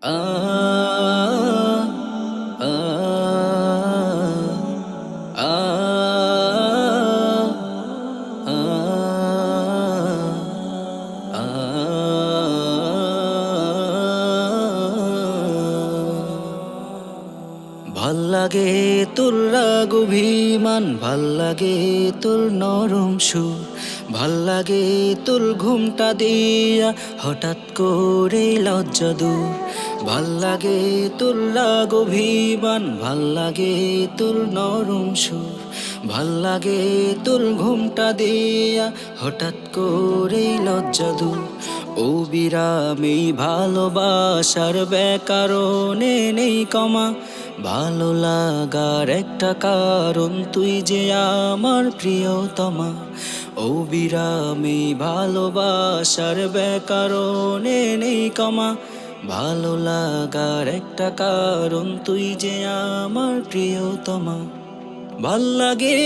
আ আ আ ভাল্লাগে তোর রাগ অভিমান, ভাল্লাগে তোর নরম সুর, ভাল্লাগে তোর ঘুমটা দিয়া হঠাৎ করে লজ্জা দূর। ভাল্লাগে তোর রাগ অভিমান, ভাল্লাগে তোর নরম সুর, ভাল্লাগে তোর ঘুমটা দিয়া হঠাৎ করে লজ্জা দূর। ও বিরামী ভালোবাসার ব্যাকরণে নেই কমা, ভালো লাগার একটা কারণ তুই যে আমার প্রিয়তমা। ও বিরামী ভালোবাসার ব্যাকরণে নেই কমা, ভালো লাগার একটা কারণ তুই যে আমার প্রিয়তমা। ভাল্লাগে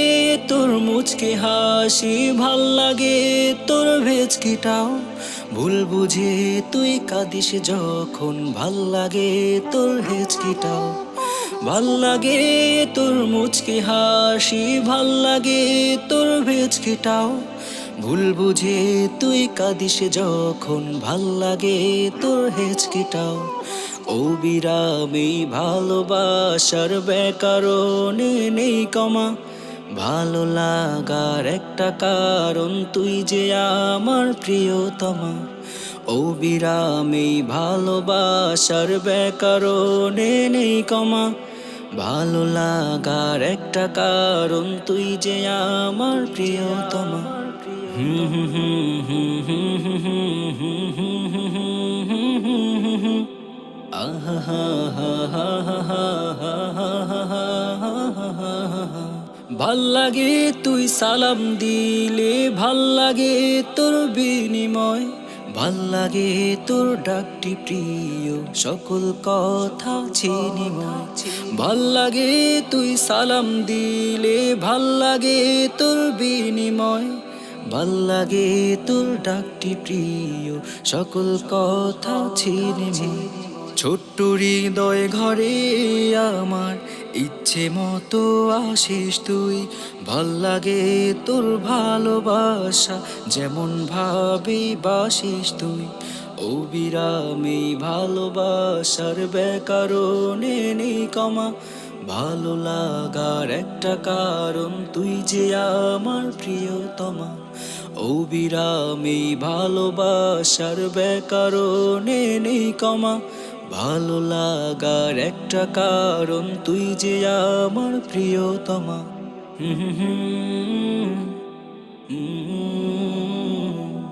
তোর মুচকি হাসি, ভাল্লাগে তোর ভেচকিটাও, ভুল বুঝে তুই কাঁদিস যখন, ভাল্লাগে তোর হেচকিটাও। ভাল্লাগে তোর মুচকি হাসি, ভাল্লাগে তোর ভেচকিটাও, ভুল বুঝে তুই কাঁদিস যখন, ভাল্লাগে তোর হেচকিটাও। ও বিরামী ভালোবাসার ব্যাকরণে নেই কমা, ভালো লাগার একটা কারণ তুই যে আমার প্রিয়তমা। ও বিরামী ভালোবাসার ব্যাকরণে নেই কমা, ভালো লাগার একটা কারণ তুই যে আমার প্রিয়তমা। হুম হুম হুম হুম হুম হুম হুম হুম হুম হুম হুম হুম হুম। ভাল্লাগে তুই সালাম দিলে, ভাল্লাগে তোর বিনিময়, ভাল্লাগে তোর ডাকটি প্রিয় সকল কথা চিনিময়। ভাল্লাগে তুই সালাম দিলে, ভাল্লাগে তোর বিনিময়, ভাল্লাগে তোর ডাকটি প্রিয় সকল কথা চিনিময়। ছোট্ট হৃদয় ঘরে আমার ইচ্ছে মতো আসিস তুই, ভাল্লাগে তোর ভালোবাসা যেমন ভাবে বাসিস তুই। ও বিরামী ভালোবাসার ব্যাকরণে নেই কমা, ভালো লাগার একটা কারণ তুই যে আমার প্রিয়তমা। ও বিরামী ভালোবাসার ব্যাকরণে নেই কমা, ভালো লাগার একটা কারণ তুই যে আমার প্রিয়তমা। হুম হুম হুম হুম।